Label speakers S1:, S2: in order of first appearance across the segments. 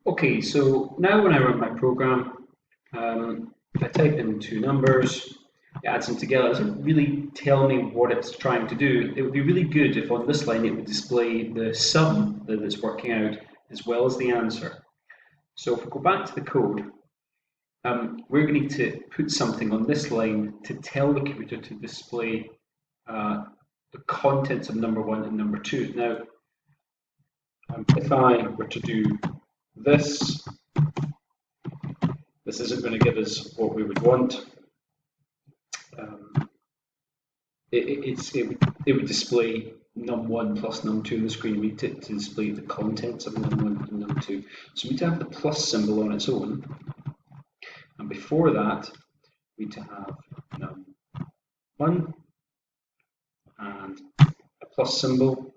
S1: Okay, so now when I run my program, I type in two numbers, it adds them together. It doesn't really tell me what it's trying to do. It would be really good if on this line it would display the sum that it's working out as well as the answer. So if we go back to the code, we're going to need to put something on this line to tell the computer to display the contents of number one and number two. Now, if I were to do this, this isn't going to give us what we would want. It would display num1 plus num2 on the screen. We need to display the contents of num1 and num2. So we need to have the plus symbol on its own. And before that, we need to have num1 and a plus symbol.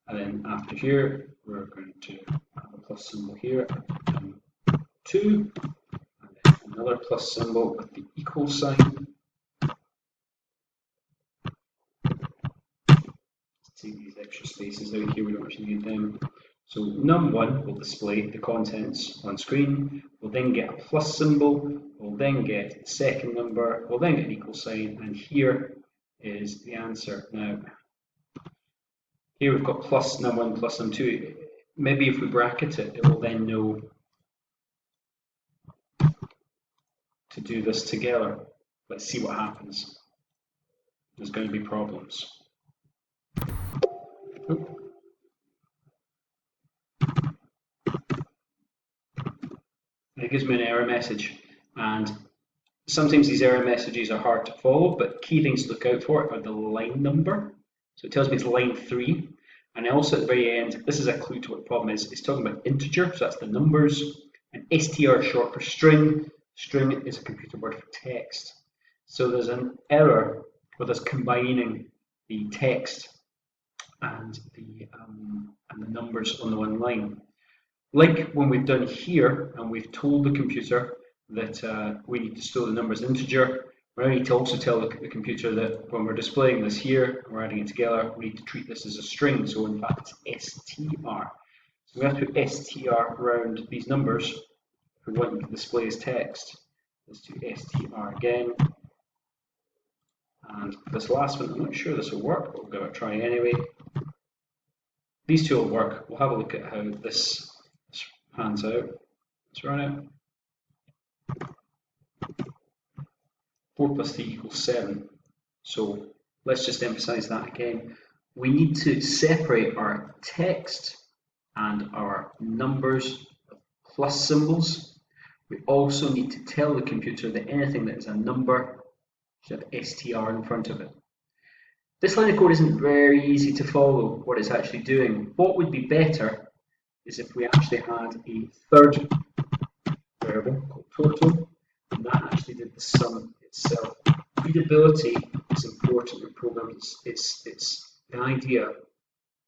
S1: And then after here, we're going to have a plus symbol here, num2, and then another plus symbol with the equal sign. Take these extra spaces out here, we don't actually need them. So num1 will display the contents on screen, we'll then get a plus symbol, we'll then get the second number, we'll then get an equal sign, and here is the answer. Now, here we've got plus num1 plus num2. Maybe if we bracket it, it will then know to do this together. Let's see what happens. There's going to be problems. It gives me an error message, and sometimes these error messages are hard to follow, but key things to look out for are the line number. So it tells me it's line 3, and also at the very end, this is a clue to what the problem is. It's talking about integer, so that's the numbers, and str is short for string. String is a computer word for text. So there's an error with us combining the text and the numbers on the one line. Like when we've done here, and we've told the computer that we need to store the numbers integer, we need to also tell the computer that when we're displaying this here, and we're adding it together, we need to treat this as a string. So in fact, it's str. So we have to put str around these numbers if we want them to display as text. Let's do str again. And this last one, I'm not sure this will work, but we'll give it a try anyway. These two will work. We'll have a look at how this pans out. Let's run it. 4 plus 3 equals 7. So let's just emphasize that again. We need to separate our text and our numbers of plus symbols. We also need to tell the computer that anything that is a number should have str in front of it. This line of code isn't very easy to follow what it's actually doing. What would be better is if we actually had a third variable called total, and that actually did the sum itself. Readability is important in programs. It's the idea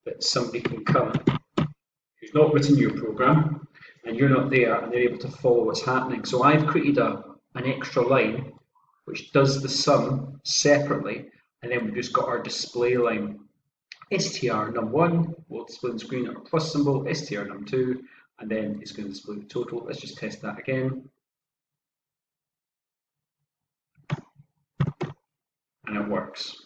S1: that somebody can come who's not written your program and you're not there and they're able to follow what's happening. So I've created an extra line which does the sum separately, and then we've just got our display line. str num1 will display on the screen our plus symbol, str num2, and then it's going to display the total. Let's just test that again. And it works.